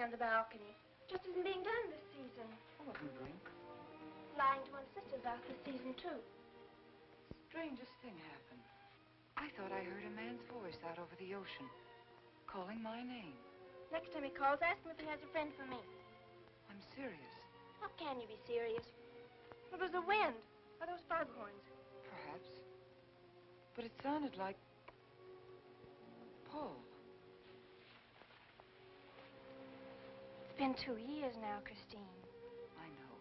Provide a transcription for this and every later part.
on the balcony. Just isn't being done this season. I wasn't drink. Lying to one's sisters out this season, too. Strangest thing happened. I thought I heard a man's voice out over the ocean, calling my name. Next time he calls, ask him if he has a friend for me. I'm serious. How can you be serious? It was the wind, or those foghorns. Perhaps. But it sounded like Paul. It's been 2 years now, Christine. I know.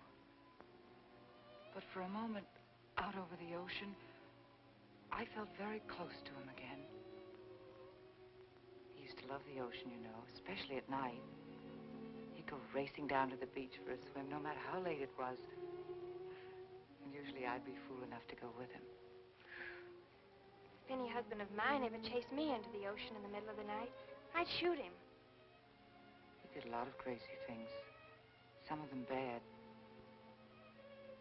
But for a moment, out over the ocean, I felt very close to him again. He used to love the ocean, you know, especially at night. He'd go racing down to the beach for a swim, no matter how late it was. And usually I'd be fool enough to go with him. If any husband of mine ever chased me into the ocean in the middle of the night, I'd shoot him. He did a lot of crazy things, some of them bad.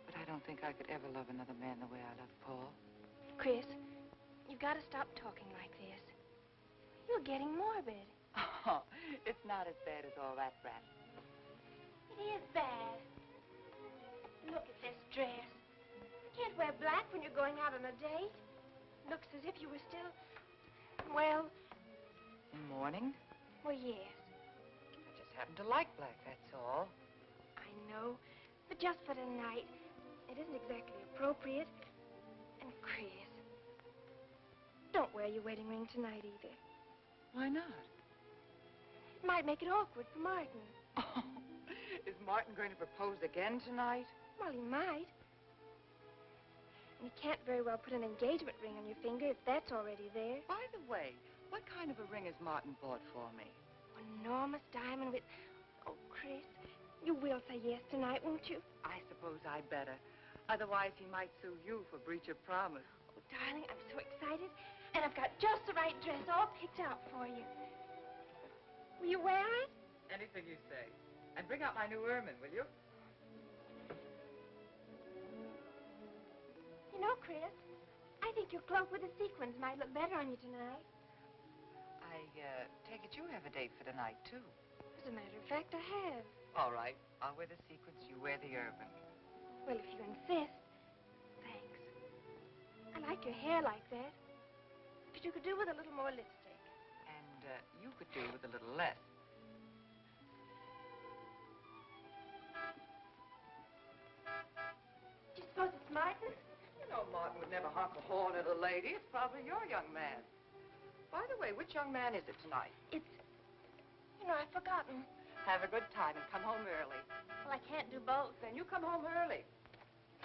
But I don't think I could ever love another man the way I loved Paul. Chris, you've got to stop talking like this. You're getting morbid. Oh, it's not as bad as all that, Brat. It is bad. Look at this dress. You can't wear black when you're going out on a date. Looks as if you were still, well... In mourning? Well, yes. I just happen to like black, that's all. I know, but just for tonight, it isn't exactly appropriate. And Chris, don't wear your wedding ring tonight either. Why not? It might make it awkward for Martin. Oh, is Martin going to propose again tonight? Well, he might. And you can't very well put an engagement ring on your finger if that's already there. By the way, what kind of a ring has Martin bought for me? An enormous diamond with... Oh, Chris, you will say yes tonight, won't you? I suppose I'd better. Otherwise, he might sue you for breach of promise. Oh, darling, I'm so excited. And I've got just the right dress all picked out for you. Will you wear it? Anything you say. And bring out my new ermine, will you? You know, Chris, I think your cloak with the sequins might look better on you tonight. I take it you have a date for tonight, too. As a matter of fact, I have. All right. I'll wear the sequins, you wear the ermine. Well, if you insist. Thanks. I like your hair like that. But you could do with a little more lipstick. And you could do with a little less. Do you suppose it's Martin? You know Martin would never honk a horn at a lady. It's probably your young man. By the way, which young man is it tonight? It's... You know, I've forgotten. Have a good time and come home early. Well, I can't do both. Then you come home early.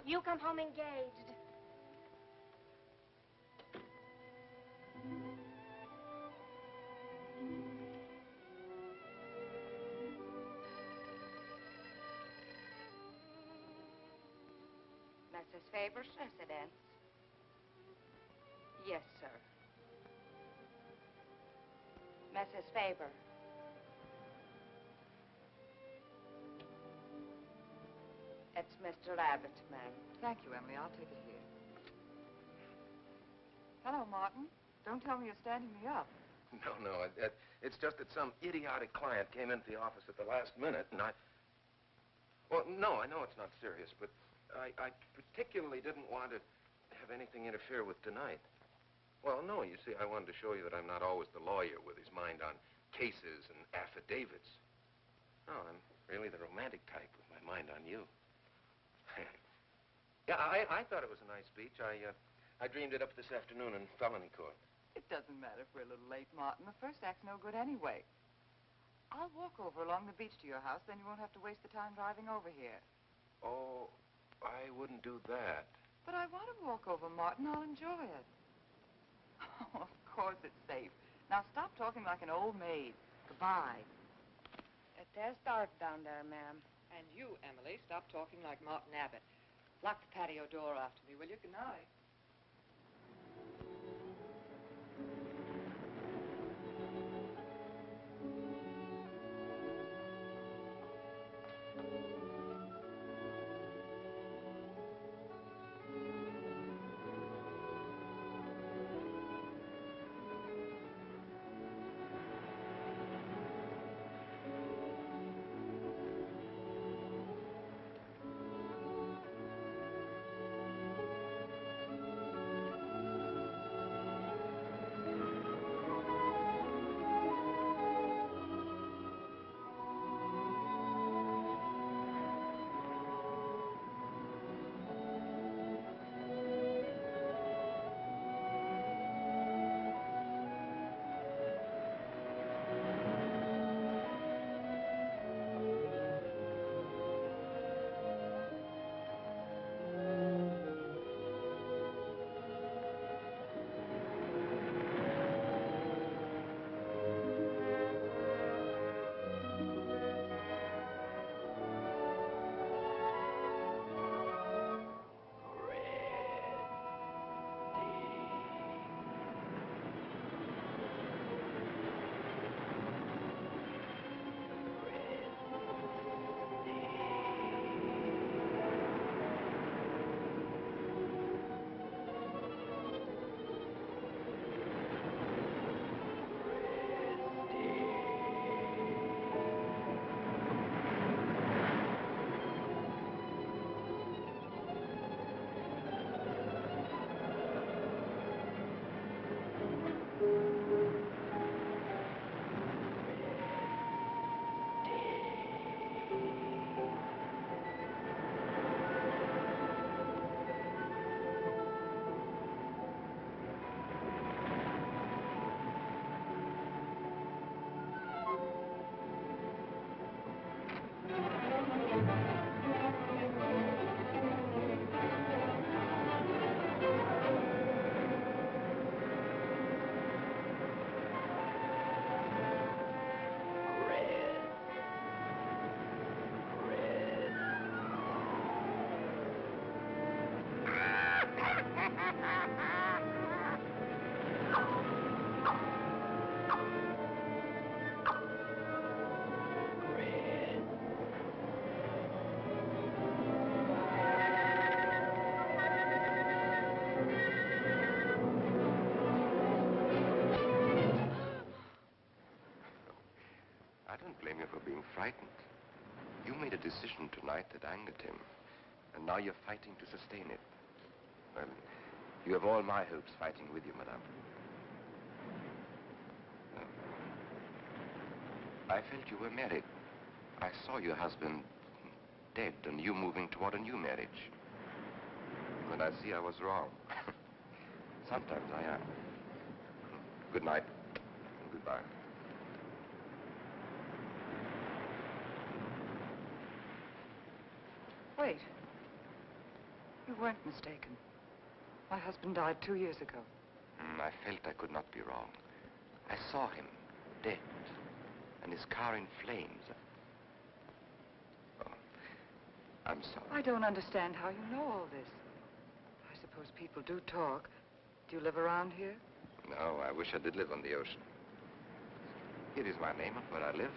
You come home engaged. Mrs. Faber's residence. Yes, sir. Mrs. Faber. It's Mr. Abbott, ma'am. Thank you, Emily. I'll take it here. Hello, Martin. Don't tell me you're standing me up. No. It's just that some idiotic client came into the office at the last minute, and Well, no, I know it's not serious, but I particularly didn't want to have anything interfere with tonight. Well, no, you see, I wanted to show you that I'm not always the lawyer with his mind on cases and affidavits. No, I'm really the romantic type with my mind on you. Yeah, I thought it was a nice speech. I dreamed it up this afternoon in felony court. It doesn't matter if we're a little late, Martin. The first act's no good anyway. I'll walk over along the beach to your house, then you won't have to waste the time driving over here. Oh, I wouldn't do that. But I want to walk over, Martin. I'll enjoy it. Oh, of course it's safe. Now stop talking like an old maid. Goodbye. There's dark down there, ma'am. And you, Emily, stop talking like Martin Abbott. Lock the patio door after me, will you? Good night. I don't blame you for being frightened. You made a decision tonight that angered him, and now you're fighting to sustain it. Well, you have all my hopes fighting with you, madame. I felt you were married. I saw your husband dead and you moving toward a new marriage. And I see I was wrong. Sometimes I am. Good night. And goodbye. Wait. You weren't mistaken. My husband died 2 years ago. I felt I could not be wrong. I saw him, dead, and his car in flames. Oh, I'm sorry. I don't understand how you know all this. I suppose people do talk. Do you live around here? No, I wish I did live on the ocean. Here is my name and where I live.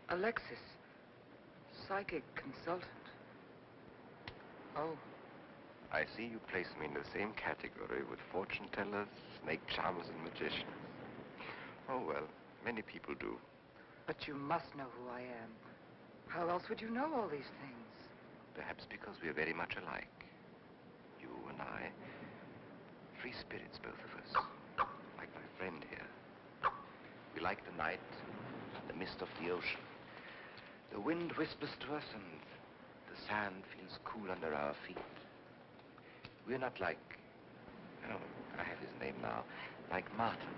Alexis, psychic consultant. Oh. I see you place me in the same category with fortune tellers, snake charmers, and magicians. Oh, well, many people do. But you must know who I am. How else would you know all these things? Perhaps because we are very much alike. You and I. Free spirits, both of us. Like my friend here. We like the night, the mist of the ocean. The wind whispers to us and the sand feels cool under our feet. We're not like, oh, I have his name now, like Martin.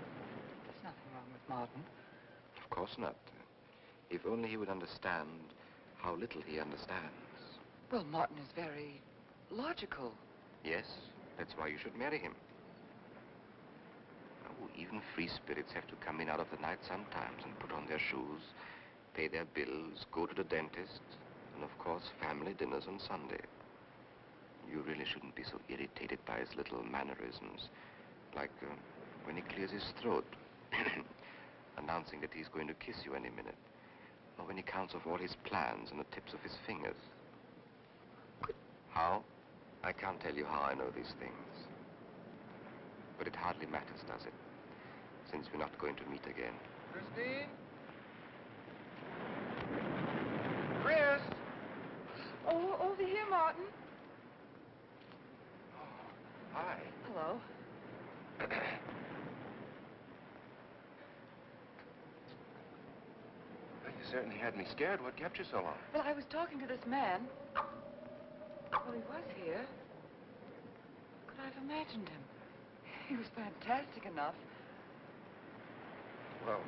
There's nothing wrong with Martin. Of course not. If only he would understand how little he understands. Well, Martin is very logical. Yes, that's why you should marry him. Oh, even free spirits have to come in out of the night sometimes and put on their shoes, pay their bills, go to the dentist, and of course, family dinners on Sunday. You really shouldn't be so irritated by his little mannerisms, like when he clears his throat, announcing that he's going to kiss you any minute, or when he counts off all his plans on the tips of his fingers. How? I can't tell you how I know these things. But it hardly matters, does it? Since we're not going to meet again. Christine? Chris! Oh, over here, Martin. Hi. Hello. Well, you certainly had me scared. What kept you so long? Well, I was talking to this man. Well, he was here. Could I have imagined him? He was fantastic enough. Well,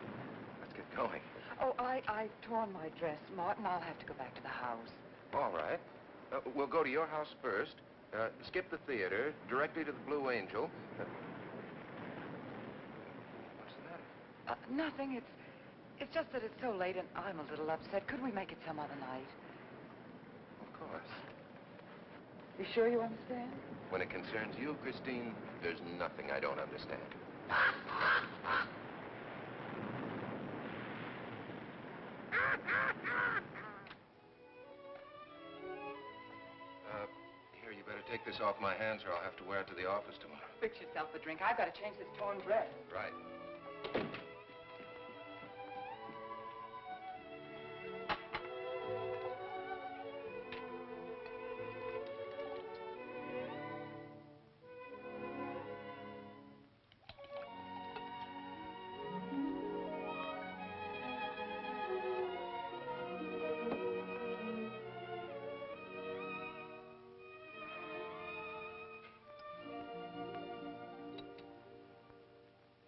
let's get going. Oh, I've torn my dress, Martin. I'll have to go back to the house. All right. We'll go to your house first, skip the theater, directly to the Blue Angel. What's the matter? Nothing. It's just that it's so late and I'm a little upset. Could we make it some other night? Of course. You sure you understand? When it concerns you, Christine, there's nothing I don't understand. Here, you better take this off my hands or I'll have to wear it to the office tomorrow. Fix yourself a drink. I've got to change this torn dress. Right.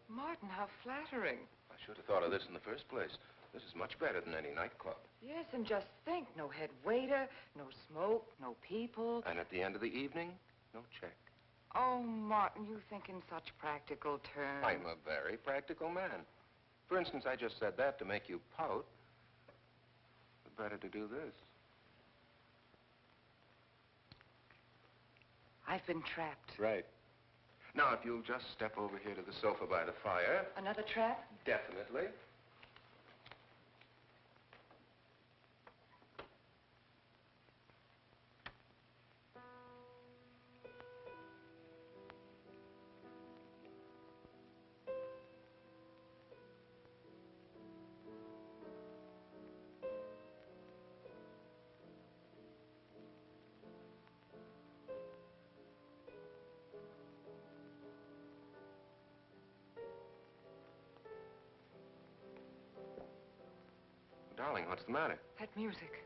Martin, how flattering. I should have thought of this in the first place. This is much better than any nightclub. Yes, and just think, no head waiter, no smoke, no people. And at the end of the evening, no check. Oh, Martin, you think in such practical terms. I'm a very practical man. For instance, I just said that to make you pout. But better to do this. I've been trapped. Right. Now, if you'll just step over here to the sofa by the fire. Another trap? Definitely. What's the matter? That music.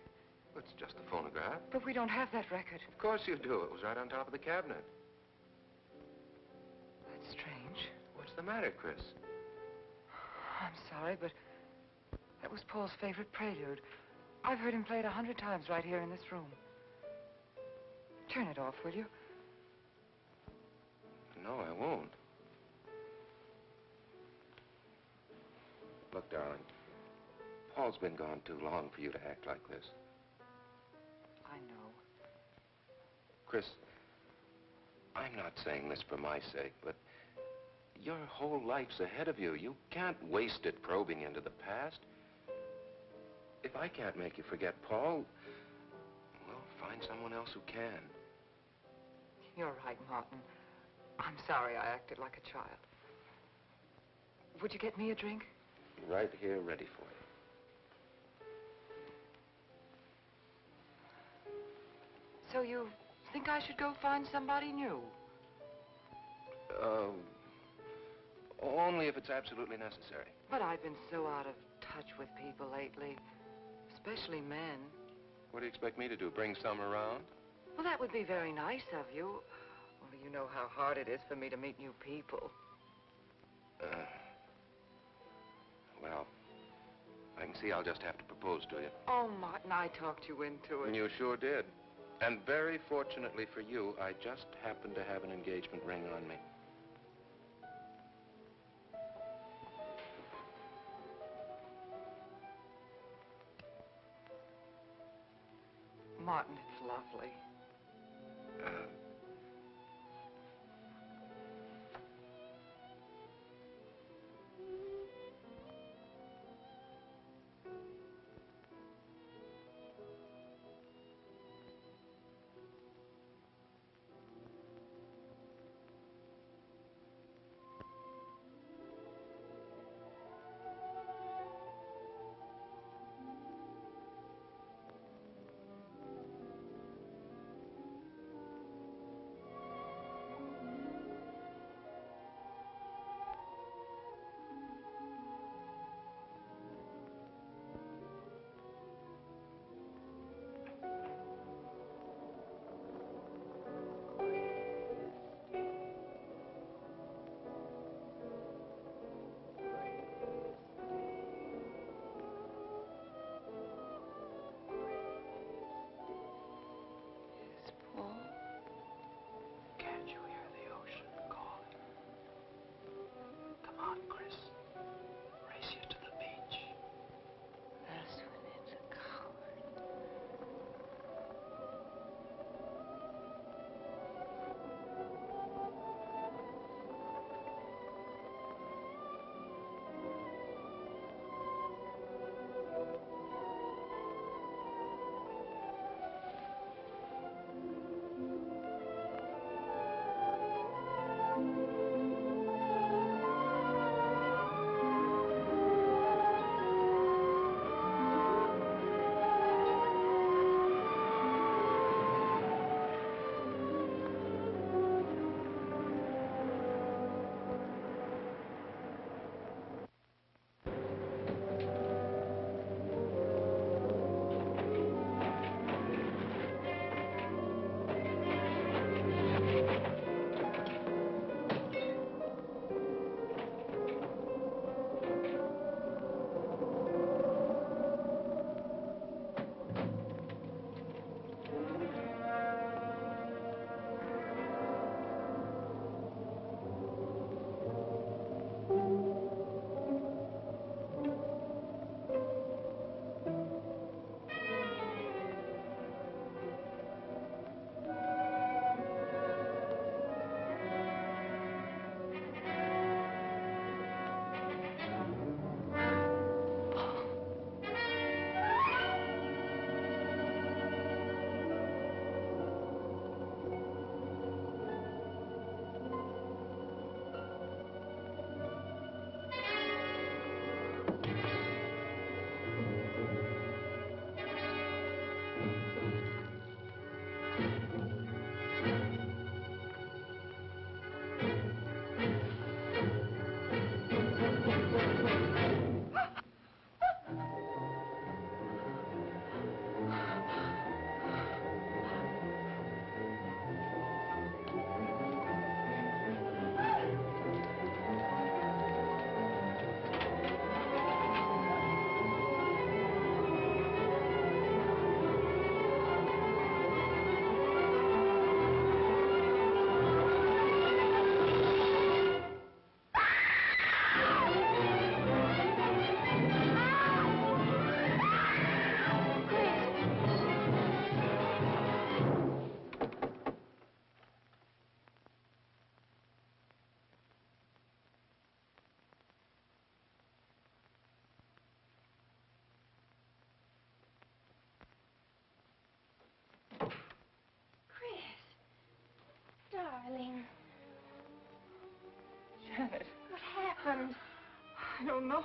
It's just a phonograph. But we don't have that record. Of course you do. It was right on top of the cabinet. That's strange. What's the matter, Chris? I'm sorry, but that was Paul's favorite prelude. I've heard him play it 100 times right here in this room. Turn it off, will you? No, I won't. Look, darling, Paul's been gone too long for you to act like this. I know. Chris, I'm not saying this for my sake, but your whole life's ahead of you. You can't waste it probing into the past. If I can't make you forget Paul, well, find someone else who can. You're right, Martin. I'm sorry I acted like a child. Would you get me a drink? Right here, ready for you. So you think I should go find somebody new? Only if it's absolutely necessary. But I've been so out of touch with people lately, especially men. What do you expect me to do, bring some around? Well, that would be very nice of you. Only you know how hard it is for me to meet new people. Well, I can see I'll just have to propose to you. Oh, Martin, I talked you into it. You sure did. And very fortunately for you, I just happen to have an engagement ring on me. Martin, it's lovely. darling. Janet. What happened? I don't know.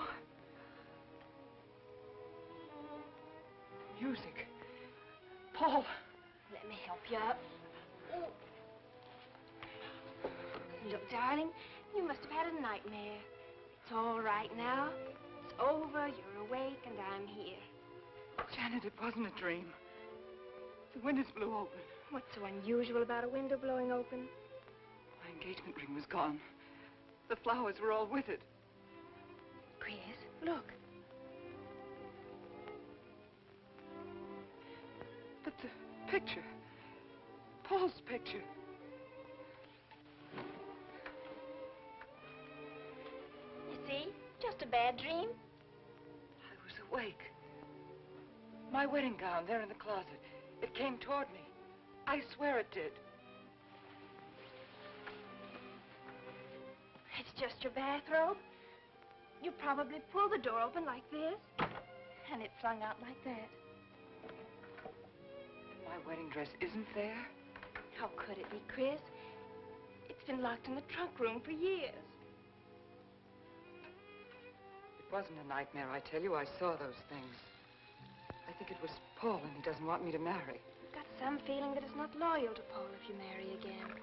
The music. Paul. Let me help you up. Oh. Look, darling, you must have had a nightmare. It's all right now. It's over, you're awake, and I'm here. Janet, it wasn't a dream. The windows blew open. What's so unusual about a window blowing open? My engagement ring was gone. The flowers were all with it. Chris, look. But the picture. Paul's picture. You see? Just a bad dream. I was awake. My wedding gown there in the closet. It came toward me. I swear it did. It's just your bathrobe. You probably pulled the door open like this, and it flung out like that. My wedding dress isn't there? How could it be, Chris? It's been locked in the trunk room for years. It wasn't a nightmare, I tell you. I saw those things. I think it was Paul, and he doesn't want me to marry. You've got some feeling that it's not loyal to Paul if you marry again.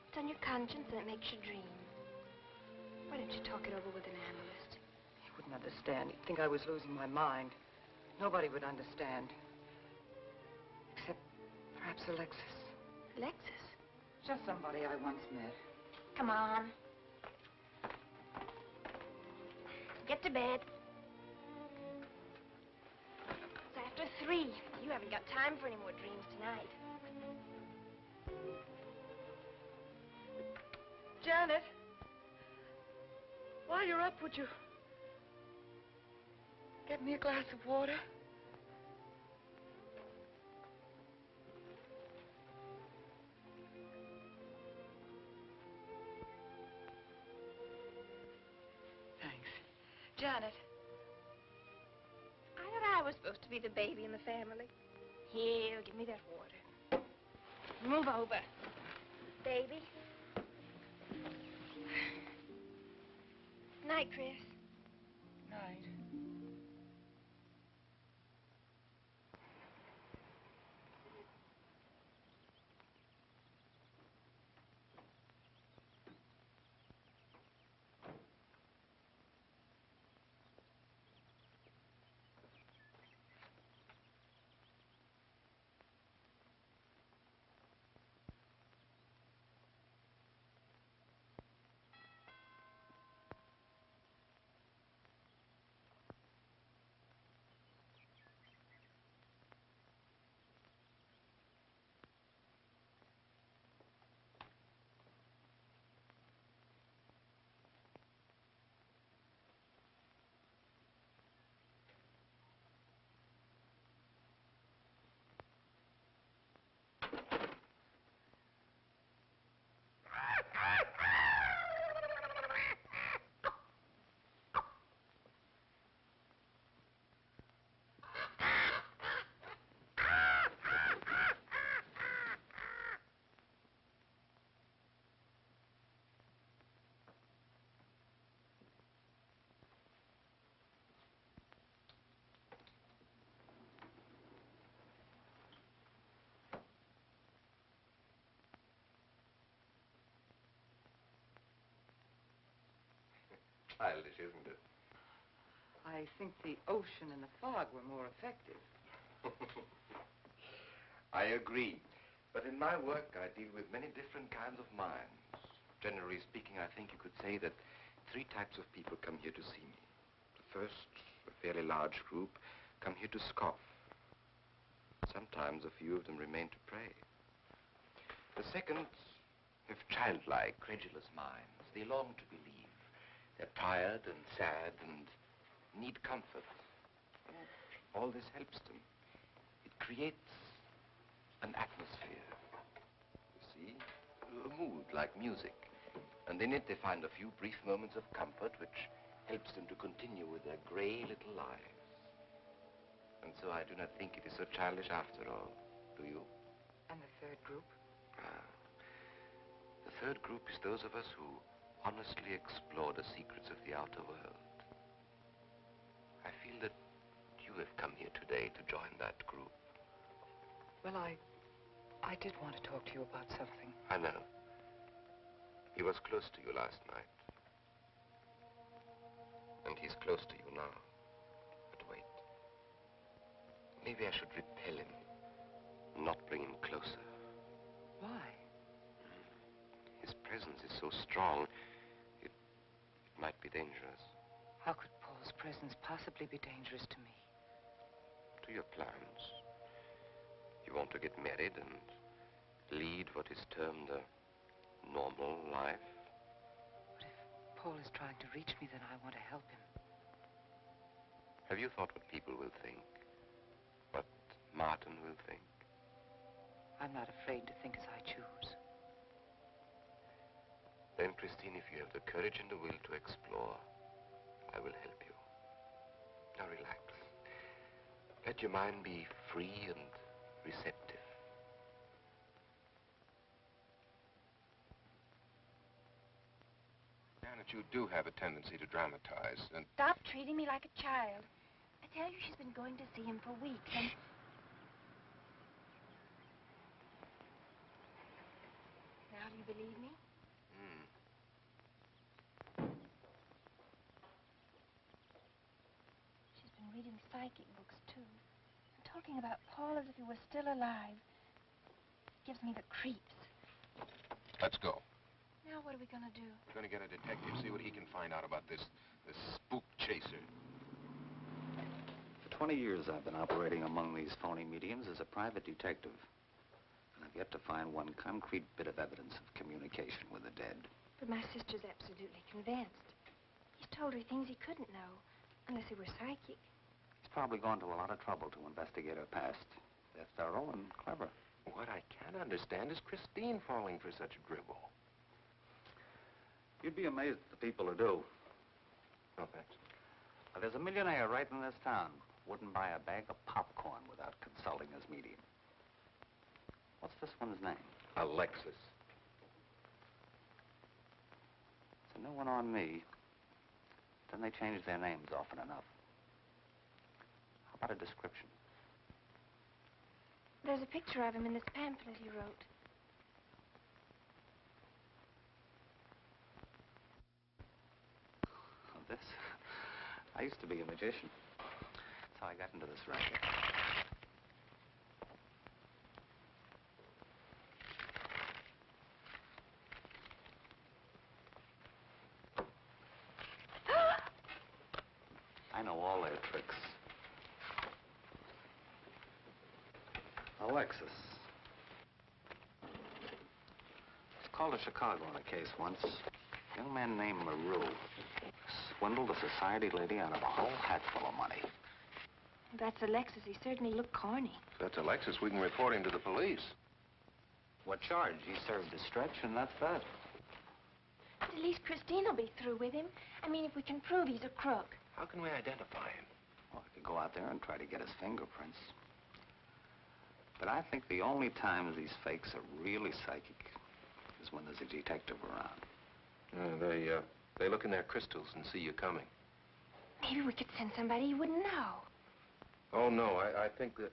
It's on your conscience, and it makes you dream. Why don't you talk it over with an analyst? He wouldn't understand. He'd think I was losing my mind. Nobody would understand. Except perhaps Alexis. Alexis? Just somebody I once met. Come on. Get to bed. It's after 3. You haven't got time for any more dreams tonight. Janet, while you're up, would you get me a glass of water? Thanks. Janet. I thought I was supposed to be the baby in the family. Here, give me that water. Move over. Baby. Night, Chris. Night. Childish, isn't it? I think the ocean and the fog were more effective. I agree. But in my work, I deal with many different kinds of minds. Generally speaking, I think you could say that 3 types of people come here to see me. The first, a fairly large group, come here to scoff. Sometimes a few of them remain to pray. The second have childlike, credulous minds. They long to believe. They're tired and sad and need comfort. And all this helps them. It creates an atmosphere. You see? A mood like music. And in it they find a few brief moments of comfort which helps them to continue with their gray little lives. And so I do not think it is so childish after all. Do you? And the third group? Ah. The third group is those of us who honestly explore the secrets of the outer world. I feel that you have come here today to join that group. Well, I did want to talk to you about something. I know. He was close to you last night. And he's close to you now. But wait. Maybe I should repel him, not bring him closer. Why? His presence is so strong, it might be dangerous. How could Paul's presence possibly be dangerous to me? To your plans. You want to get married and lead what is termed a normal life. But if Paul is trying to reach me, then I want to help him. Have you thought what people will think? What Martin will think? I'm not afraid to think as I choose. Then, Christine, if you have the courage and the will to explore, I will help you. Now relax. Let your mind be free and receptive. Janet, you do have a tendency to dramatize, and... Stop treating me like a child. I tell you, she's been going to see him for weeks, and... Now do you believe me? She's been reading psychic books, too. And talking about Paul as if he was still alive. Gives me the creeps. Let's go. Now what are we gonna do? We're going to get a detective, see what he can find out about this spook chaser. For 20 years, I've been operating among these phony mediums as a private detective. And I've yet to find one concrete bit of evidence of communication with the dead. But my sister's absolutely convinced. He's told her things he couldn't know, unless he were psychic. He's probably gone to a lot of trouble to investigate her past. That's thorough and clever. What I can't understand is Christine falling for such a dribble. You'd be amazed at the people who do. No, thanks. There's a millionaire right in this town. Wouldn't buy a bag of popcorn without consulting his medium. What's this one's name? Alexis. It's a new one on me. Then they change their names often enough. How about a description? There's a picture of him in this pamphlet he wrote. This? I used to be a magician. That's how I got into this racket. I know all their tricks. Alexis. Was called to Chicago on a case once. A young man named Maru swindled a society lady out of a whole hatful of money. That's Alexis. He certainly looked corny. If that's Alexis, we can report him to the police. What charge? He served his stretch, and that's that. But at least Christine will be through with him. I mean, if we can prove he's a crook. How can we identify him? Well, I could go out there and try to get his fingerprints. But I think the only times these fakes are really psychic is when there's a detective around. They look in their crystals and see you coming. Maybe we could send somebody you wouldn't know. Oh, no, I think that...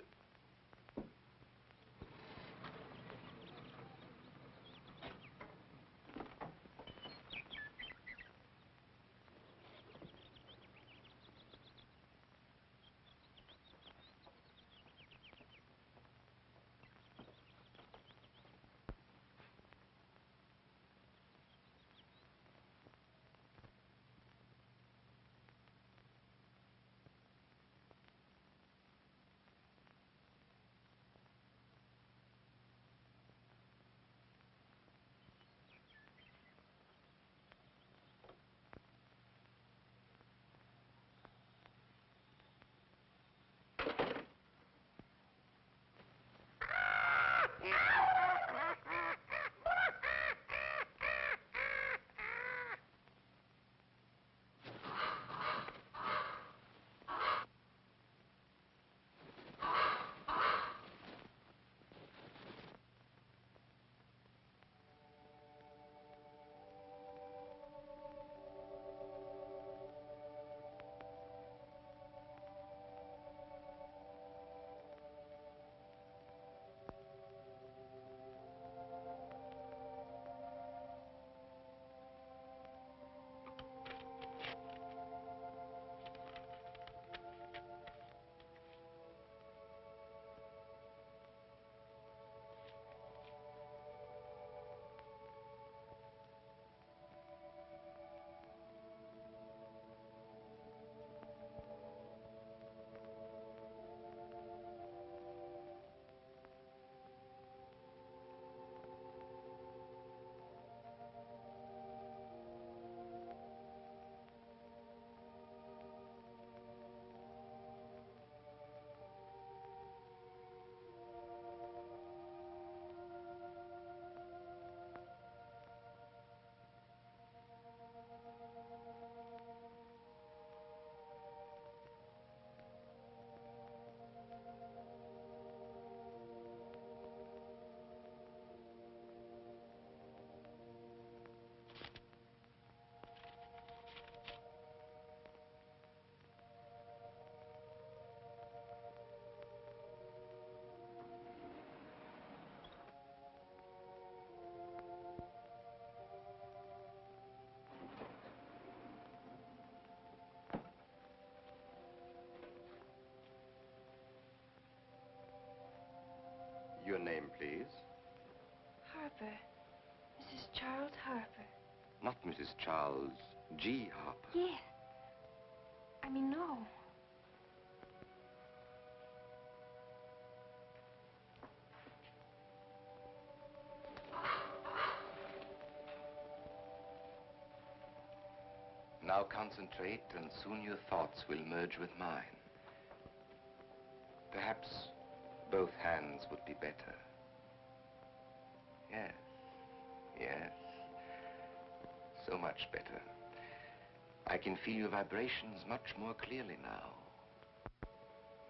Charles G. Harper. Yes. I mean, no. Now concentrate, and soon your thoughts will merge with mine. Perhaps both hands would be better. Yes, yes. So much better. I can feel your vibrations much more clearly now.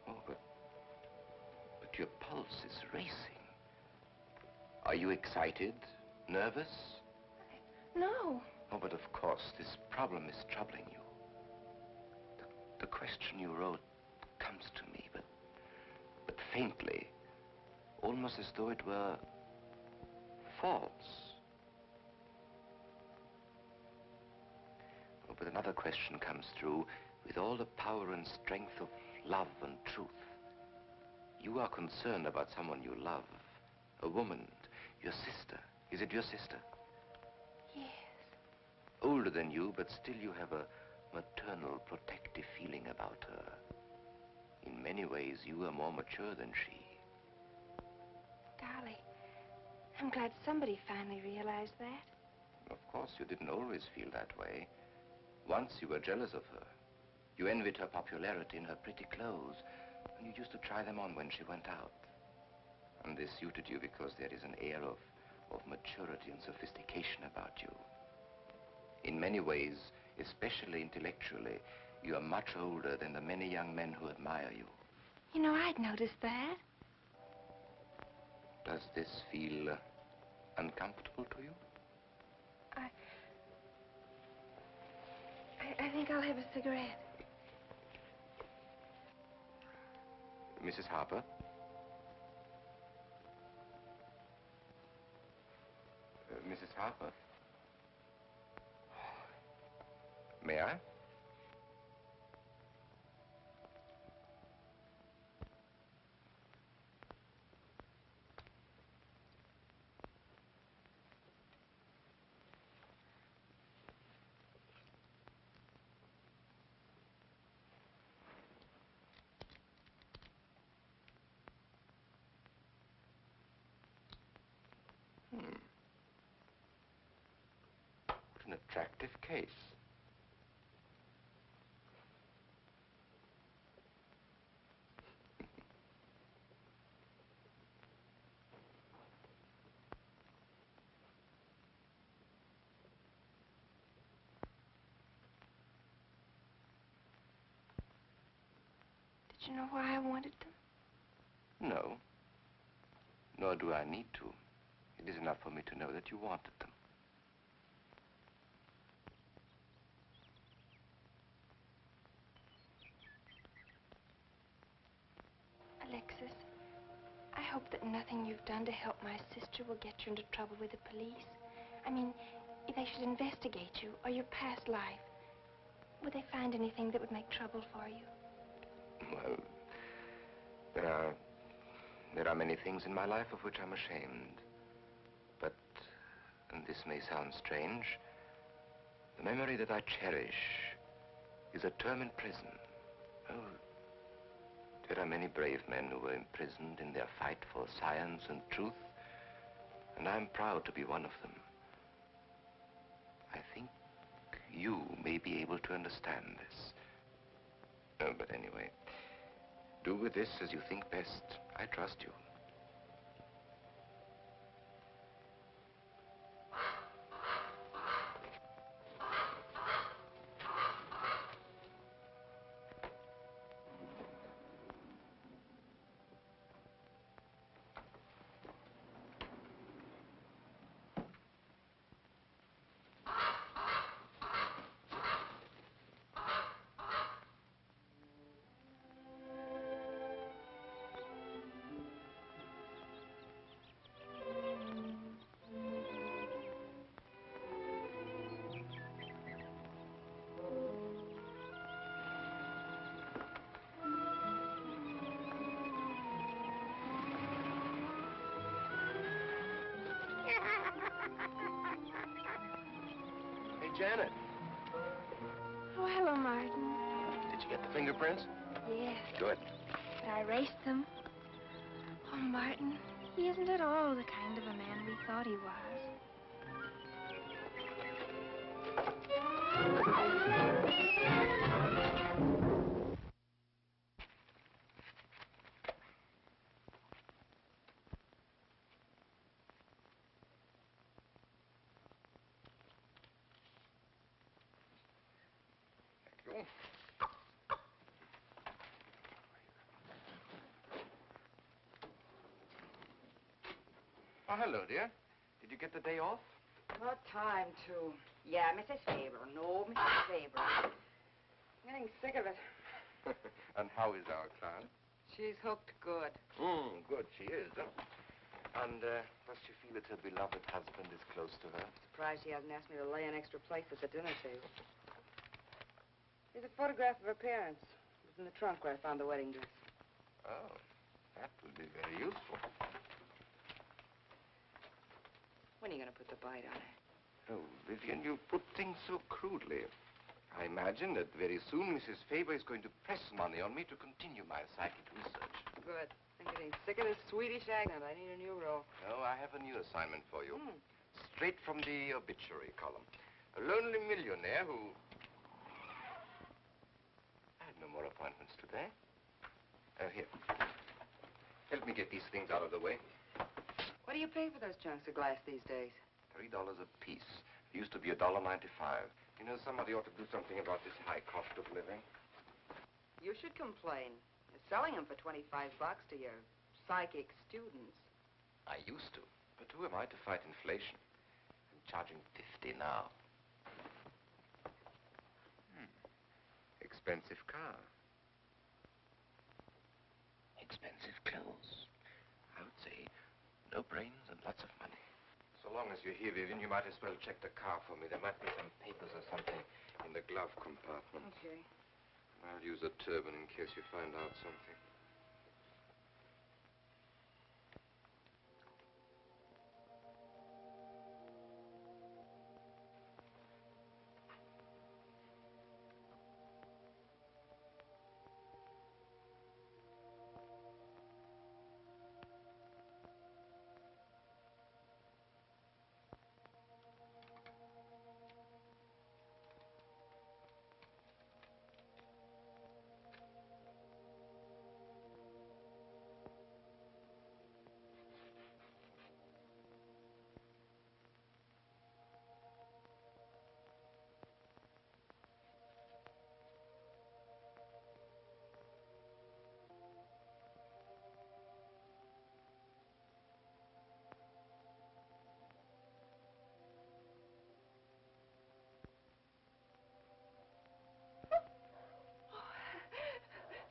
Oh, but your pulse is racing. Are you excited? Nervous? No. Oh, but of course, this problem is troubling you. The question you wrote comes to me, but faintly, almost as though it were false. Oh, but another question comes through with all the power and strength of love and truth. You are concerned about someone you love, a woman, your sister. Is it your sister? Yes. Older than you, but still you have a maternal, protective feeling about her. In many ways, you are more mature than she. Golly, I'm glad somebody finally realized that. Of course, you didn't always feel that way. Once you were jealous of her. You envied her popularity in her pretty clothes, and you used to try them on when she went out. And this suited you because there is an air of maturity and sophistication about you. In many ways, especially intellectually, you are much older than the many young men who admire you. You know, I'd noticed that. Does this feel uncomfortable to you? I think I'll have a cigarette. Mrs. Harper? Mrs. Harper? May I? What an attractive case. Did you know why I wanted them? No. Nor do I need to. It is enough for me to know that you wanted them. Alexis, I hope that nothing you've done to help my sister will get you into trouble with the police. I mean, if they should investigate you or your past life, would they find anything that would make trouble for you? Well, there are many things in my life of which I'm ashamed. But, and this may sound strange, the memory that I cherish is a term in prison. Oh, there are many brave men who were imprisoned in their fight for science and truth, and I'm proud to be one of them. I think you may be able to understand this. Oh, but anyway, do with this as you think best. I trust you. Janet. Oh, hello, Martin. Did you get the fingerprints? Yes, Good. but I erased them. Oh, Martin, he isn't at all the kind of a man we thought he was. Thank you. Oh, hello, dear. Did you get the day off? What time to? Yeah, Mrs. Faber. No, Mrs. Faber. I'm getting sick of it. And how is our client? She's hooked good. Good, she is. And does she feel that her beloved husband is close to her? Surprised she hasn't asked me to lay an extra place at the dinner table. Here's a photograph of her parents. It was in the trunk where I found the wedding dress. Oh, that will be very useful. When are you going to put the bite on it? Oh, Vivian, you put things so crudely. I imagine that very soon Mrs. Faber is going to press money on me to continue my psychic research. Good. I'm getting sick of this Swedish accent. I need a new role. No, I have a new assignment for you. Straight from the obituary column. A lonely millionaire who... I had no more appointments today. Here. Help me get these things out of the way. What do you pay for those chunks of glass these days? $3 a piece. It used to be $1.95. You know, somebody ought to do something about this high cost of living. You should complain. You're selling them for 25 bucks to your psychic students. I used to. But who am I to fight inflation? I'm charging 50 now. Expensive car. Expensive clothes. I would say no brains and lots of money. So long as you're here, Vivian, you might as well check the car for me. There might be some papers or something in the glove compartment. Okay. I'll use a turban in case you find out something.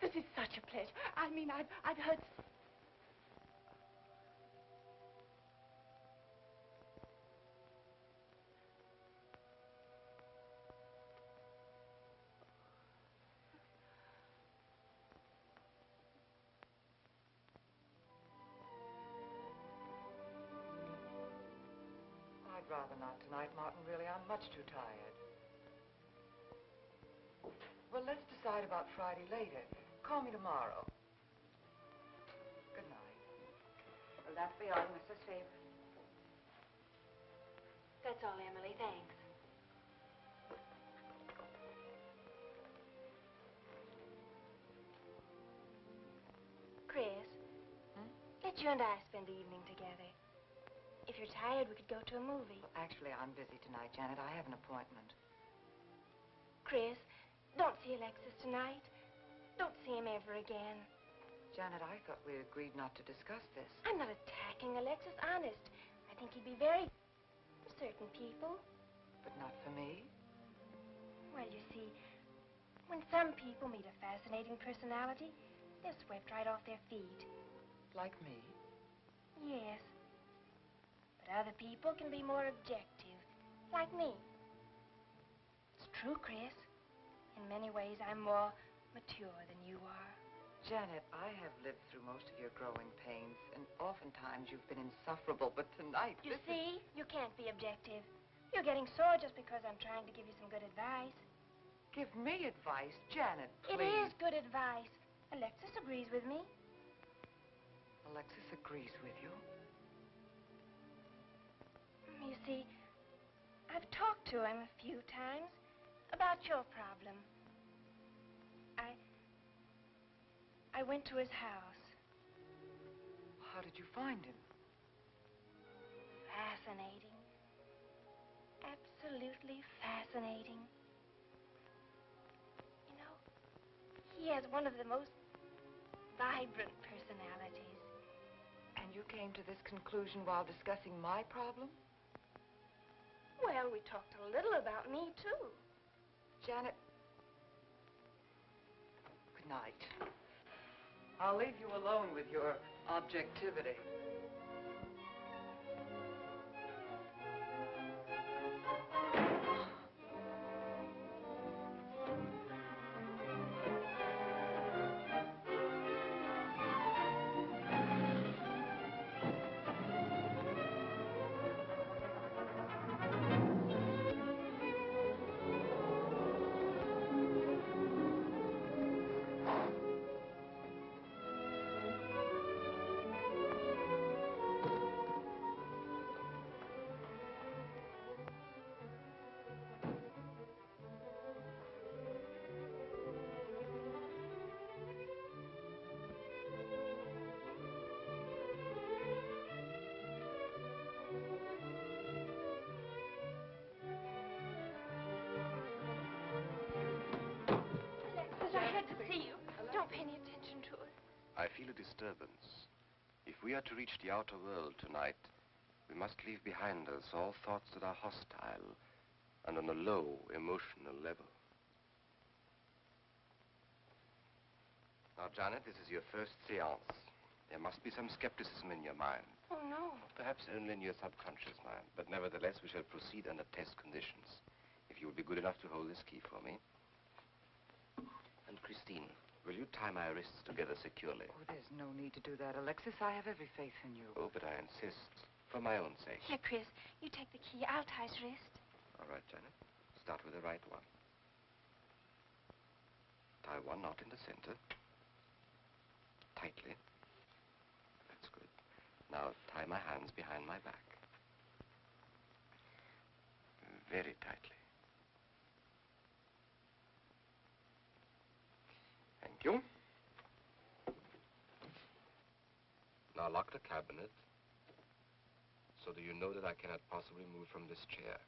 This is such a pleasure. I mean, I've heard... I'd rather not tonight, Martin, really. I'm much too tired. Well, let's decide about Friday later. Call me tomorrow. Good night. Well, that's the all, Mrs. Faber. That's all, Emily. Thanks. Chris, let you and I spend the evening together. If you're tired, we could go to a movie. Actually, I'm busy tonight, Janet. I have an appointment. Chris, don't see Alexis tonight. Don't see him ever again. Janet, I thought we agreed not to discuss this. I'm not attacking Alexis, honest. I think he'd be very... for certain people. But not for me? Well, you see, when some people meet a fascinating personality, they're swept right off their feet. Like me? Yes. But other people can be more objective, like me. It's true, Chris. In many ways, I'm more mature than you are. Janet, I have lived through most of your growing pains, and oftentimes you've been insufferable, but tonight... You see, you can't be objective. You're getting sore just because I'm trying to give you some good advice. Give me advice, Janet, please. It is good advice. Alexis agrees with me. Alexis agrees with you. You see, I've talked to him a few times about your problem. I went to his house. How did you find him? Fascinating. Absolutely fascinating. You know, he has one of the most vibrant personalities. And you came to this conclusion while discussing my problem? Well, we talked a little about me, too. Janet, good night. I'll leave you alone with your objectivity. Alexis, I had to see you. Don't pay any attention to us. I feel a disturbance. If we are to reach the outer world tonight, we must leave behind us all thoughts that are hostile and on a low emotional level. Now, Janet, this is your first séance. There must be some skepticism in your mind. Oh, no. Perhaps only in your subconscious mind, but nevertheless we shall proceed under test conditions. If you will be good enough to hold this key for me. And Christine, will you tie my wrists together securely? Oh, there's no need to do that, Alexis. I have every faith in you. Oh, but I insist, for my own sake. Here, Chris, you take the key. I'll tie his wrist. All right, Janet. Start with the right one. Tie one knot in the center. Tightly. That's good. Now tie my hands behind my back. Very tightly. Thank you. Now lock the cabinet. So do you know that I cannot possibly move from this chair?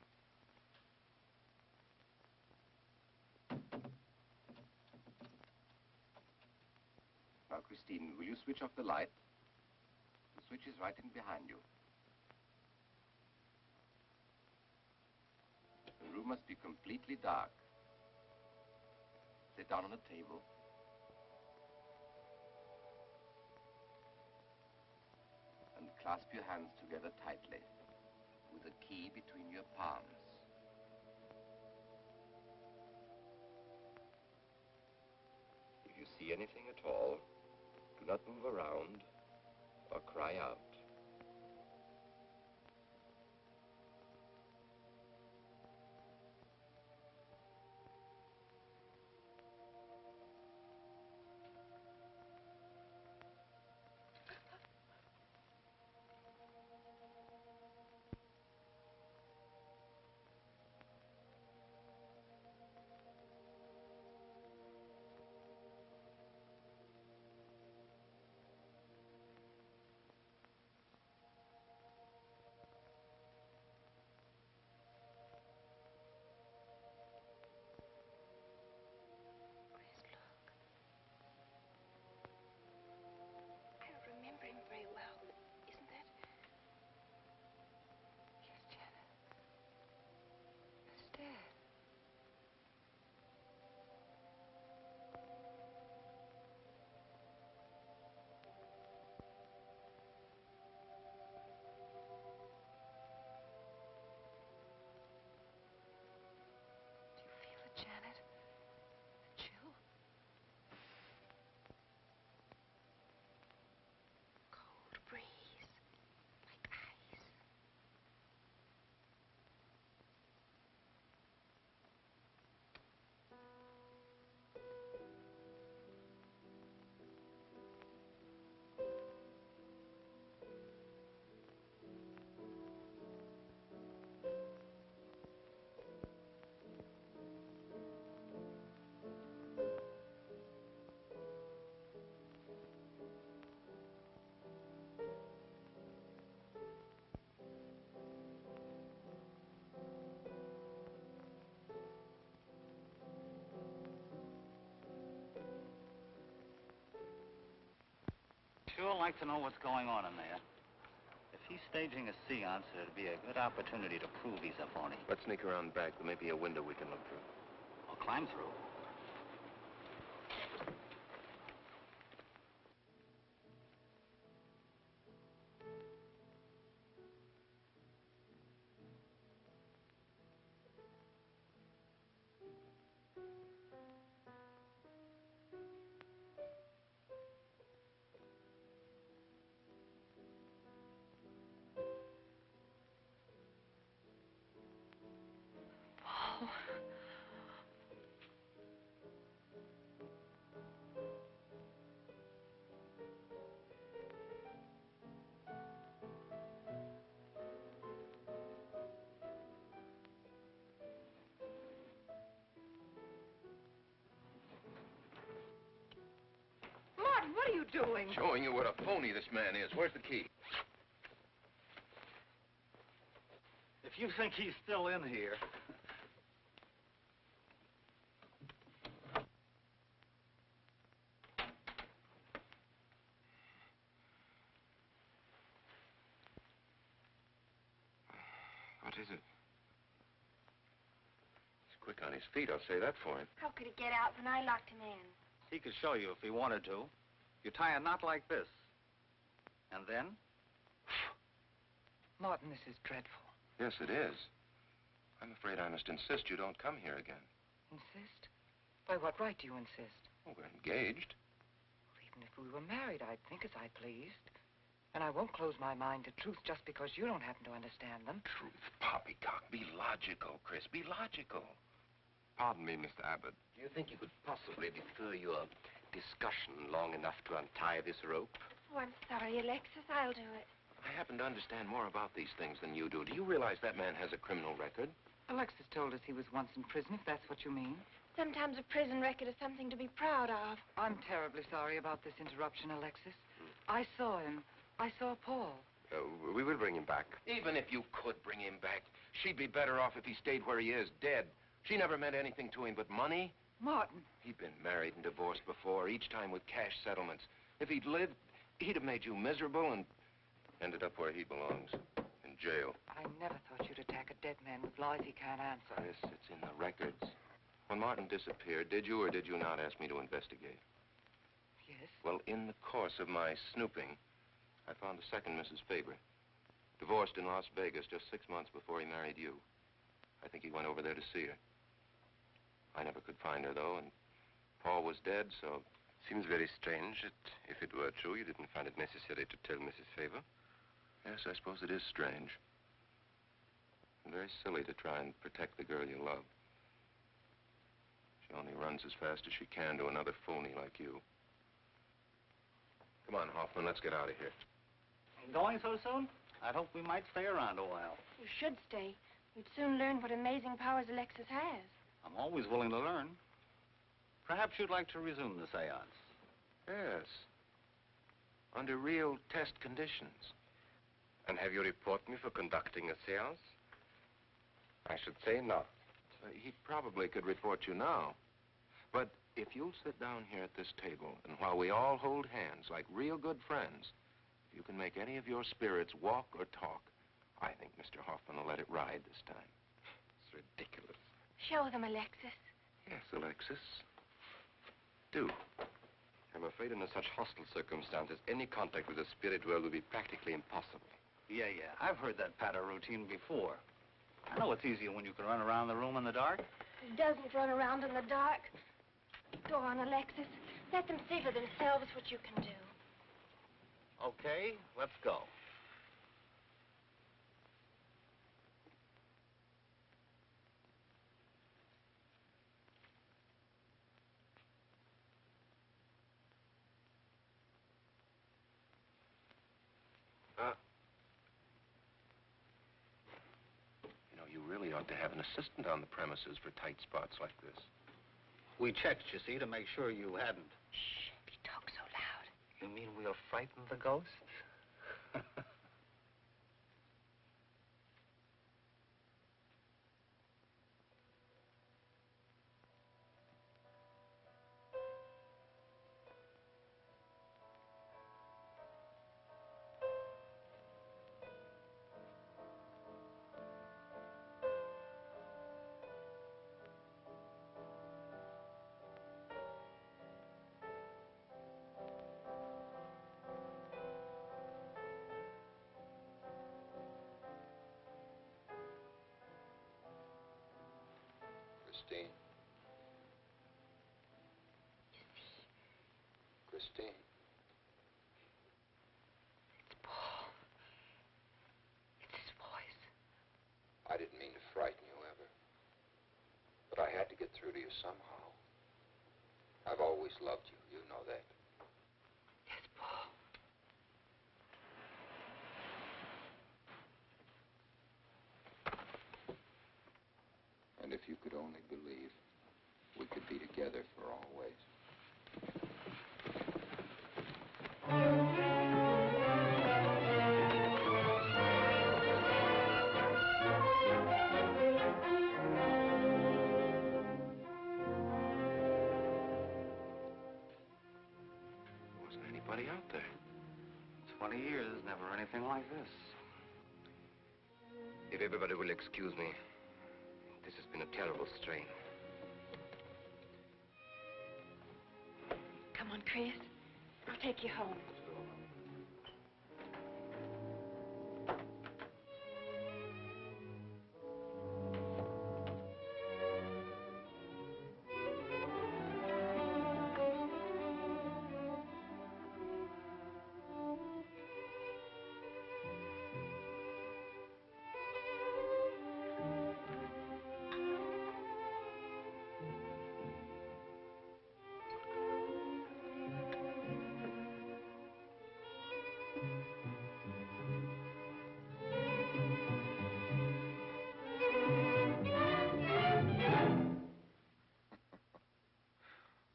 Now, Christine, will you switch off the light? The switch is right in behind you. The room must be completely dark. Sit down on a table. And clasp your hands together tightly, with the key between your palms. If you see anything at all, do not move around or cry out. like to know what's going on in there. If he's staging a seance, it'd be a good opportunity to prove he's a phony. Let's sneak around back. There may be a window we can look through. Or climb through. Martin, what are you doing? Showing you what a phony this man is. Where's the key? If you think he's still in here... What is it? He's quick on his feet, I'll say that for him. How could he get out when I locked him in? He could show you if he wanted to. You tie a knot like this. And then... Martin, this is dreadful. Yes, it is. I'm afraid I must insist you don't come here again. Insist? By what right do you insist? Oh, we're engaged. Well, even if we were married, I'd think as I pleased. And I won't close my mind to truth just because you don't happen to understand them. Truth, poppycock. Be logical, Chris. Be logical. Pardon me, Mr. Abbott. Do you think you could possibly defer your discussion long enough to untie this rope? Oh, I'm sorry, Alexis. I'll do it. I happen to understand more about these things than you do. Do you realize that man has a criminal record? Alexis told us he was once in prison, if that's what you mean. Sometimes a prison record is something to be proud of. I'm terribly sorry about this interruption, Alexis. I saw him. I saw Paul. We will bring him back. Even if you could bring him back, she'd be better off if he stayed where he is, dead. She never meant anything to him but money. Martin. He'd been married and divorced before, each time with cash settlements. If he'd lived, he'd have made you miserable and ended up where he belongs, in jail. I never thought you'd attack a dead man with lies he can't answer. Yes, it's in the records. When Martin disappeared, did you or did you not ask me to investigate? Yes? Well, in the course of my snooping, I found a second Mrs. Faber, divorced in Las Vegas just 6 months before he married you. I think he went over there to see her. I never could find her, though, and Paul was dead, so... Seems very strange that if it were true, you didn't find it necessary to tell Mrs. Faber. Yes, I suppose it is strange. And very silly to try and protect the girl you love. She only runs as fast as she can to another phony like you. Come on, Hoffman, let's get out of here. Going so soon? I'd hope we might stay around a while. You should stay. You'd soon learn what amazing powers Alexis has. I'm always willing to learn. Perhaps you'd like to resume the seance. Yes. Under real test conditions. And have you report me for conducting a seance? I should say not. He probably could report you now. But if you'll sit down here at this table, and while we all hold hands like real good friends, if you can make any of your spirits walk or talk, I think Mr. Hoffman will let it ride this time. It's ridiculous. Show them, Alexis. Yes, Alexis. Do. I'm afraid under such hostile circumstances, any contact with the spirit world will be practically impossible. Yeah. I've heard that patter routine before. I know it's easier when you can run around the room in the dark. He doesn't run around in the dark. Go on, Alexis. Let them see for themselves what you can do. Okay, let's go. You really ought to have an assistant on the premises for tight spots like this. We checked, you see, to make sure you hadn't. Shh, he talks so loud. You mean we'll frighten the ghosts? Christine. Christine. It's Paul. It's his voice. I didn't mean to frighten you ever. But I had to get through to you somehow. I've always loved you. You know that. Yes, Paul. And if you could only believe, we could be together for always. Wasn't anybody out there. 20 years, never anything like this. If everybody will excuse me, this has been a terrible strain. Come on, Chris. I'll take you home.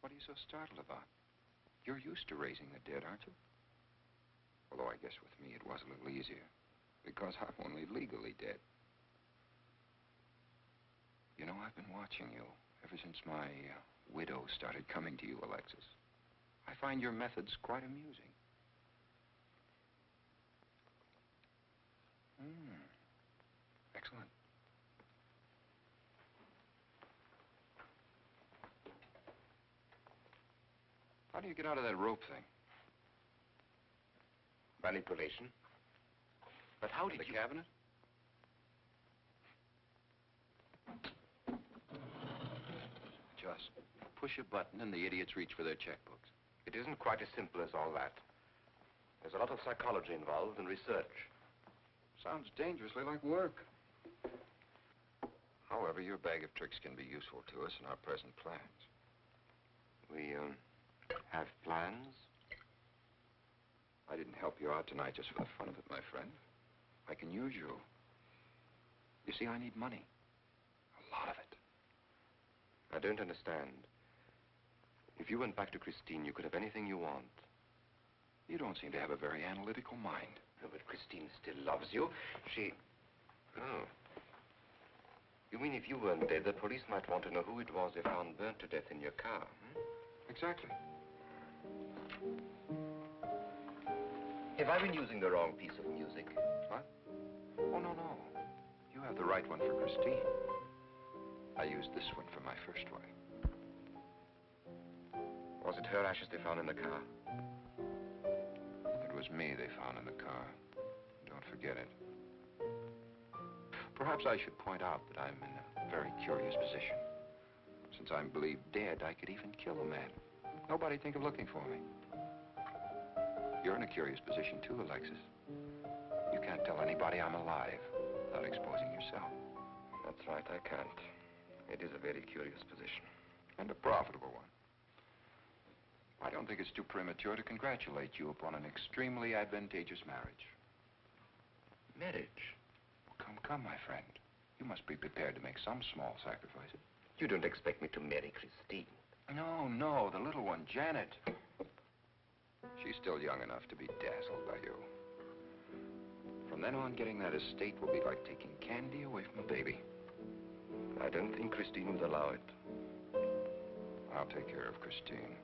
What are you so startled about? You're used to raising the dead, aren't you? Although I guess with me it was a little easier, because I'm only legally dead. You know, I've been watching you ever since my widow started coming to you, Alexis. I find your methods quite amusing. Excellent. How do you get out of that rope thing? Manipulation. But how did The you... cabinet? Just push a button and the idiots reach for their checkbooks. It isn't quite as simple as all that. There's a lot of psychology involved and research. Sounds dangerously like work. However, your bag of tricks can be useful to us in our present plans. We, have plans? I didn't help you out tonight just for the fun of it, my friend. I can use you. You see, I need money. A lot of it. I don't understand. If you went back to Christine, you could have anything you want. You don't seem to have a very analytical mind. No, but Christine still loves you. She... Oh. You mean if you weren't dead, the police might want to know who it was they found burnt to death in your car, hmm? Exactly. Have I been using the wrong piece of music? What? Oh, no, no. You have the right one for Christine. I used this one for my first wife. Was it her ashes they found in the car? It was me they found in the car. Don't forget it. Perhaps I should point out that I'm in a very curious position. Since I'm believed dead, I could even kill a man. Nobody'd think of looking for me. You're in a curious position, too, Alexis. You can't tell anybody I'm alive without exposing yourself. That's right, I can't. It is a very curious position. And a profitable one. I don't think it's too premature to congratulate you upon an extremely advantageous marriage. Marriage? Come, my friend. You must be prepared to make some small sacrifices. You don't expect me to marry Christine? No, the little one, Janet. She's still young enough to be dazzled by you. From then on, getting that estate will be like taking candy away from a baby. I don't think Christine would allow it. I'll take care of Christine.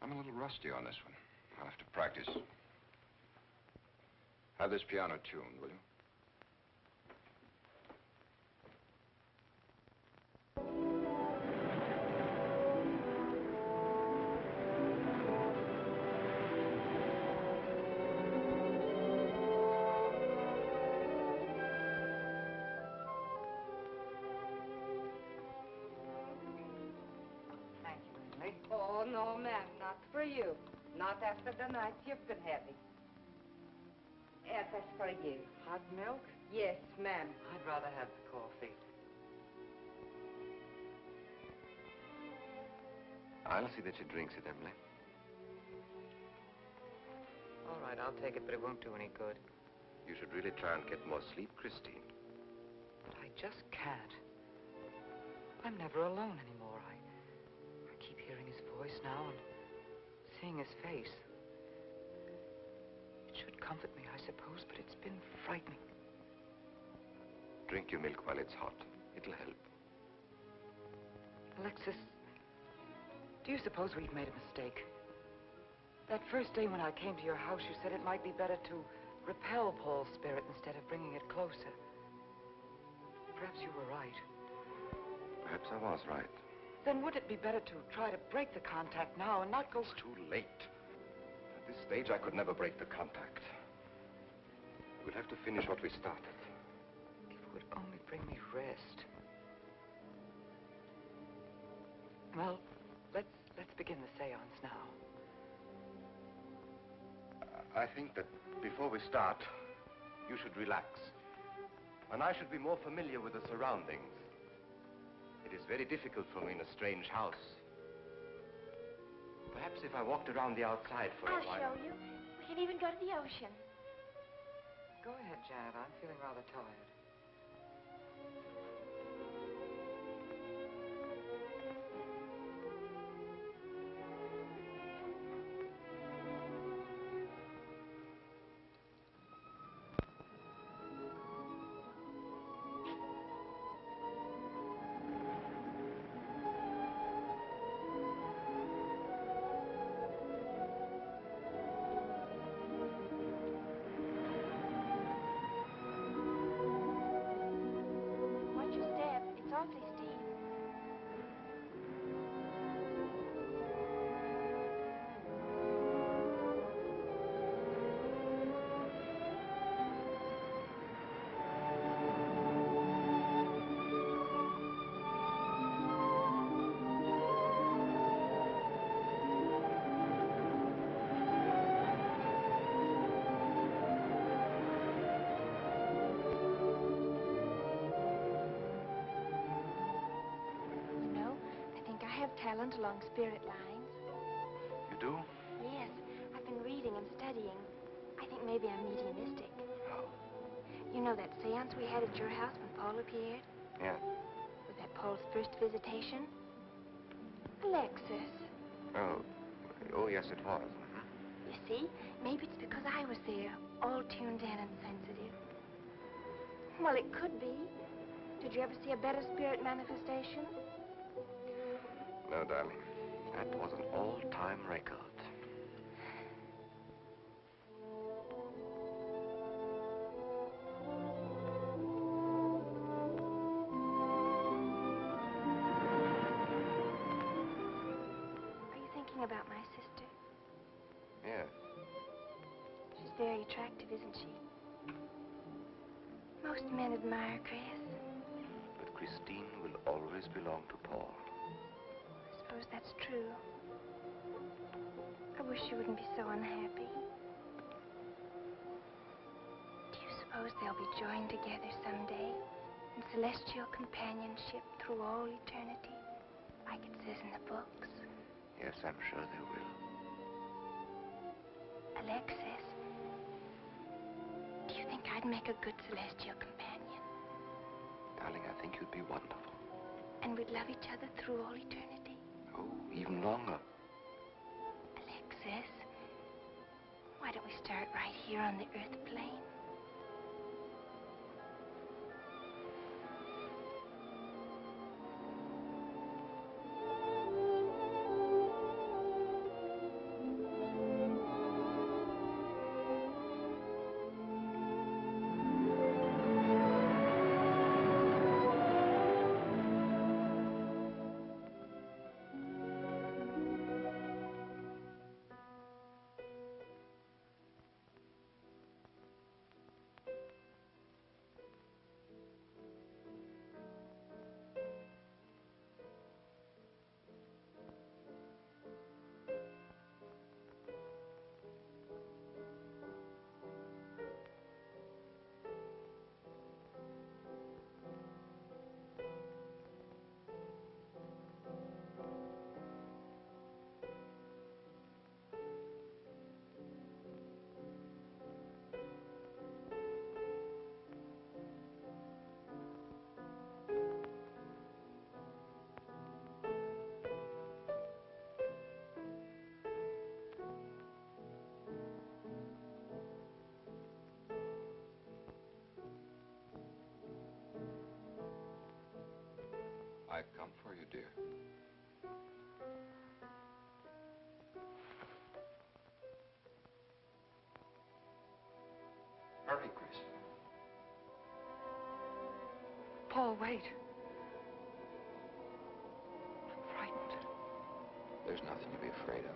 I'm a little rusty on this one. I'll have to practice. Have this piano tuned, will you? no, ma'am, not for you. Not after the night you've been having. Yes, that's for you. Hot milk? Yes, ma'am. I'd rather have the coffee. I'll see that she drinks it, Emily. All right, I'll take it, but it won't do any good. You should really try and get more sleep, Christine. But I just can't. I'm never alone anymore. I keep hearing his voice now and seeing his face. It should comfort me, I suppose, but it's been frightening. Drink your milk while it's hot. It'll help. Alexis, do you suppose we've made a mistake? That first day when I came to your house, you said it might be better to repel Paul's spirit instead of bringing it closer. Perhaps you were right. Perhaps I was right. Then would it be better to try to break the contact now and not go... It's too late. At this stage, I could never break the contact. We'll have to finish what we started. If it would only bring me rest. Well, let's begin the seance now. I think that before we start, you should relax. And I should be more familiar with the surroundings. It is very difficult for me in a strange house. Perhaps if I walked around the outside for a while... I'll show you. We can even go to the ocean. Go ahead, Janet. I'm feeling rather tired. Watch your step. It's awfully steep. You know, I think I have talent along spirit lines. You do? Yes, I've been reading and studying. I think maybe I'm mediumistic. Oh. You know that seance we had at your house when Paul appeared? Yeah. Was that Paul's first visitation? Alexis. Oh, yes, it was. Mhm. You see, maybe it's because I was there, all tuned in and sensitive. Well, it could be. Did you ever see a better spirit manifestation? No, darling. That was an all-time record. Are you thinking about my sister? Yes. She's very attractive, isn't she? Most men admire Chris. But Christine will always belong to Paul. I suppose that's true. I wish she wouldn't be so unhappy. Do you suppose they'll be joined together someday in celestial companionship through all eternity, like it says in the books? Yes, I'm sure they will. Alexis, do you think I'd make a good celestial companion? Darling, I think you'd be wonderful. And we'd love each other through all eternity? Oh, even longer. Alexis, why don't we start right here on the earth plane? I've come for you, dear. Hurry, Chris. Paul, wait. I'm frightened. There's nothing to be afraid of.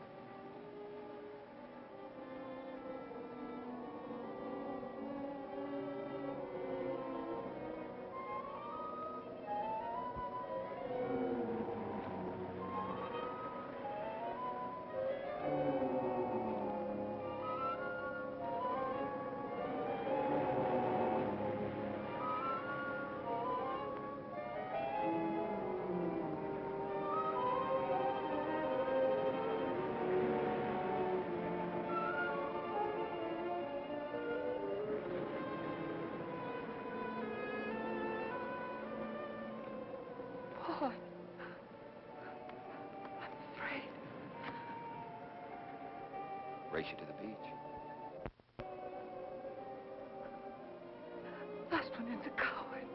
Paul, I'm afraid. Race you to the beach. Last one in's a coward.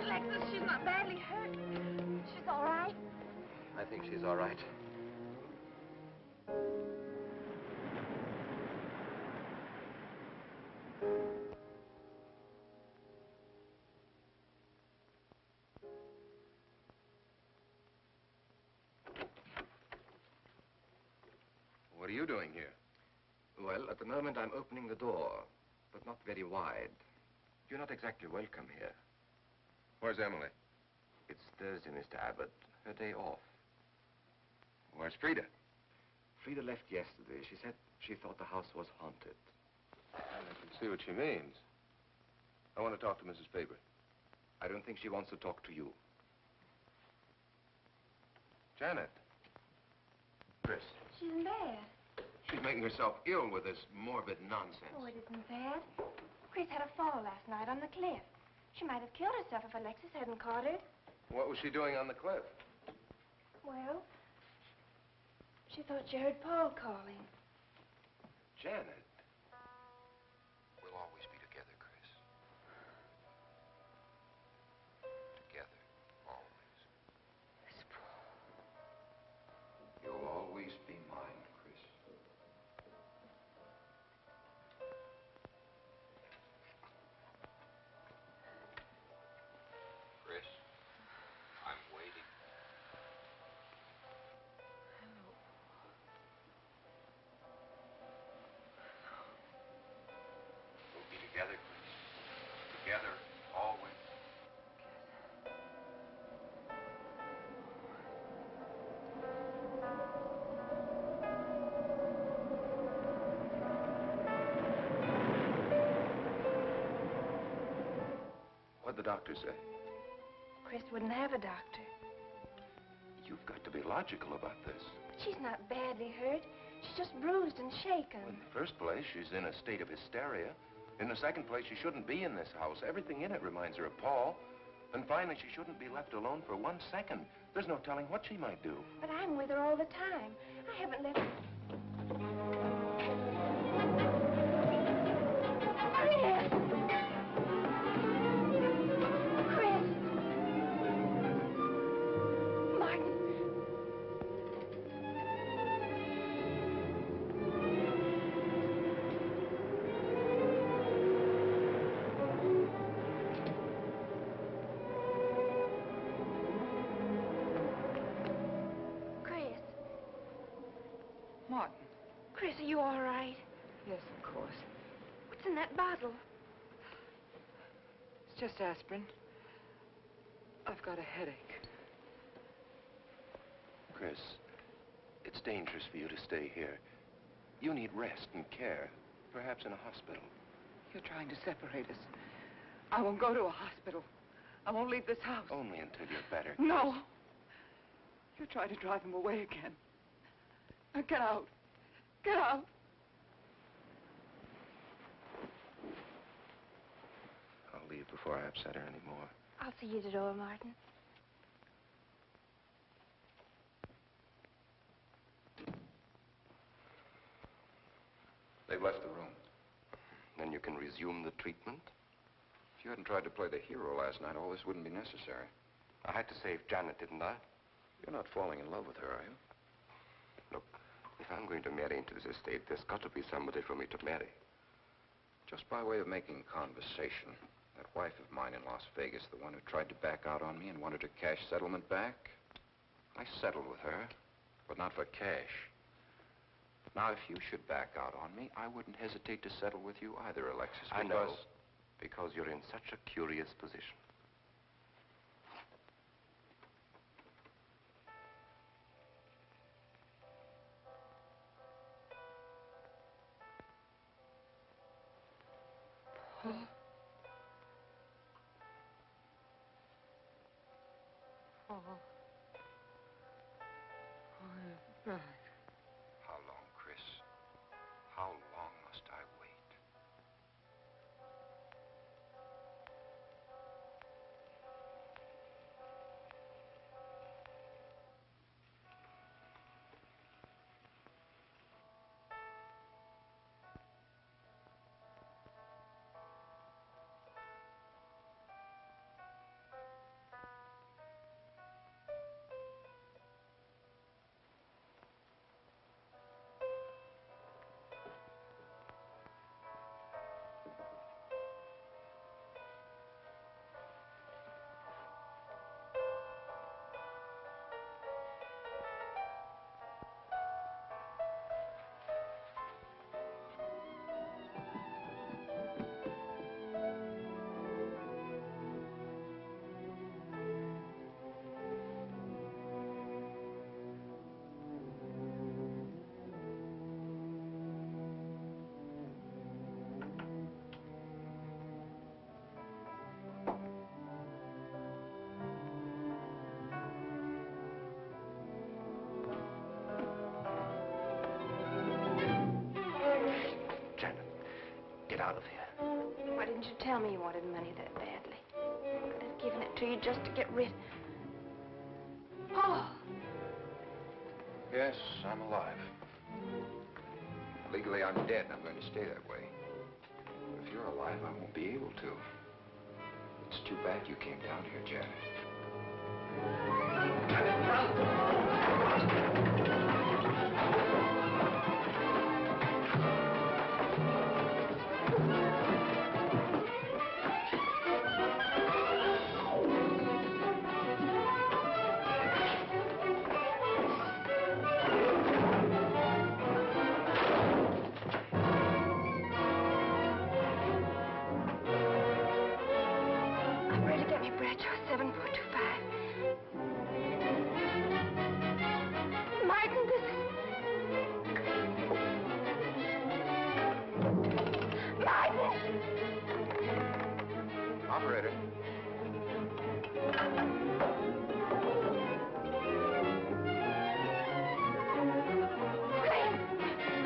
Alexis, she's not badly hurt. She's all right. I think she's all right. What are you doing here? Well, at the moment I'm opening the door, but not very wide. You're not exactly welcome here. Where's Emily? It's Thursday, Mr. Abbott. Her day off. Where's Frida? Frida left yesterday. She said she thought the house was haunted. I can see what she means. I want to talk to Mrs. Faber. I don't think she wants to talk to you. Janet. Chris. She's in bed. She's making herself ill with this morbid nonsense. Oh, it isn't bad. Chris had a fall last night on the cliff. She might have killed herself if Alexis hadn't caught her. What was she doing on the cliff? Well, she thought she heard Paul calling. Janet. We'll always be together, Chris. Together, always. Miss Paul. You'll always be mine, Chris. Chris, I'm waiting. We'll be together, Chris. Together, always. What'd the doctor say? Chris wouldn't have a doctor. You've got to be logical about this. But she's not badly hurt. She's just bruised and shaken. Well, in the first place, she's in a state of hysteria. In the second place, she shouldn't be in this house. Everything in it reminds her of Paul. And finally, she shouldn't be left alone for 1 second. There's no telling what she might do. But I'm with her all the time. I haven't left... that bottle? It's just aspirin. I've got a headache. Chris, it's dangerous for you to stay here. You need rest and care, perhaps in a hospital. You're trying to separate us. I won't go to a hospital. I won't leave this house. Only until you're better. No. You're trying to drive him away again. Now get out. Get out. I'll leave before I upset her anymore. I'll see you at the door, Martin. They've left the room. Then you can resume the treatment? If you hadn't tried to play the hero last night, all this wouldn't be necessary. I had to save Janet, didn't I? You're not falling in love with her, are you? Look, if I'm going to marry into this estate, there's got to be somebody for me to marry. Just by way of making conversation, that wife of mine in Las Vegas, the one who tried to back out on me and wanted her cash settlement back, I settled with her, but not for cash. Now, if you should back out on me, I wouldn't hesitate to settle with you either, Alexis, I know, because you're in such a curious position. How long, Chris? How long must I wait? Get out of here. Why didn't you tell me you wanted money that badly? I could have given it to you just to get rid... Oh! Yes, I'm alive. Legally, I'm dead, and I'm going to stay that way. But if you're alive, I won't be able to. It's too bad you came down here, Janet. Janet, run! Operator.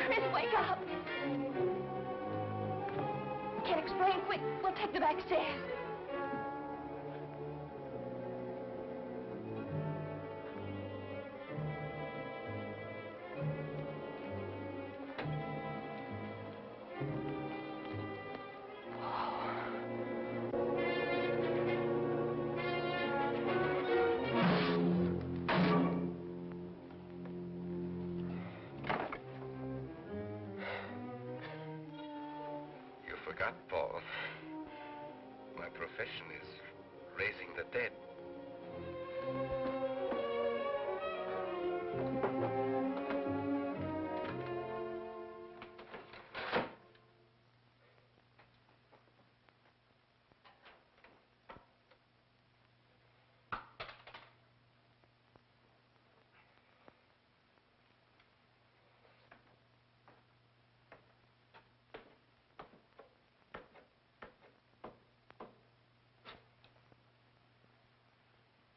Chris, wake up. Can't explain. Quick, we'll take the back stairs. Forgot, Paul. My profession is raising the dead.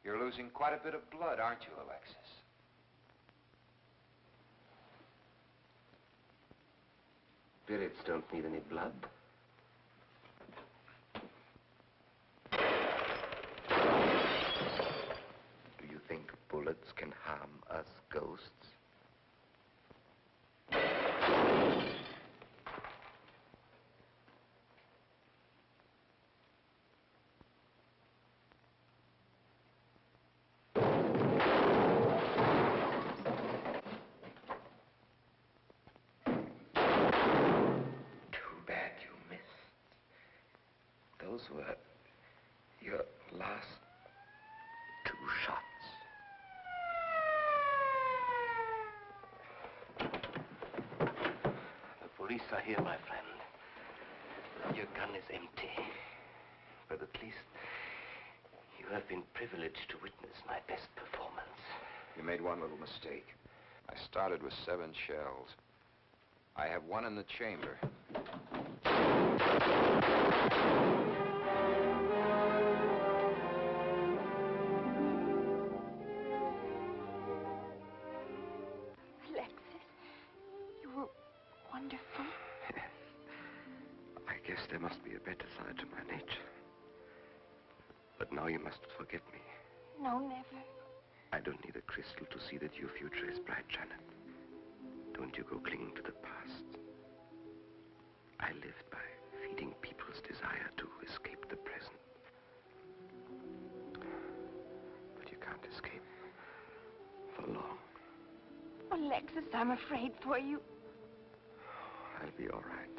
You're losing quite a bit of blood, aren't you, Alexis? Spirits don't need any blood. Do you think bullets can harm us ghosts? Too bad you missed. Those were your last 2 shots. The police are here, my friend. Your gun is empty. But at least you have been privileged to witness my best performance. You made one little mistake. I started with 7 shells. I have 1 in the chamber. Alexis, you were wonderful. I guess there must be a better side to my nature. But now you must forget me. No, never. I don't need a crystal to see that your future is bright, Janet. Don't you go clinging to the past. I lived by feeding people's desire to escape the present. But you can't escape for long. Alexis, I'm afraid for you. I'll be all right.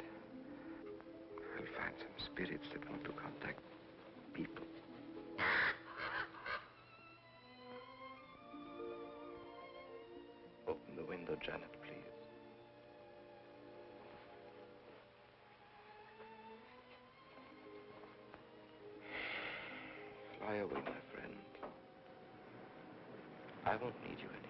I'll find some spirits that want to contact people. Open the window, Janet, please. Fly away, my friend. I won't need you anymore.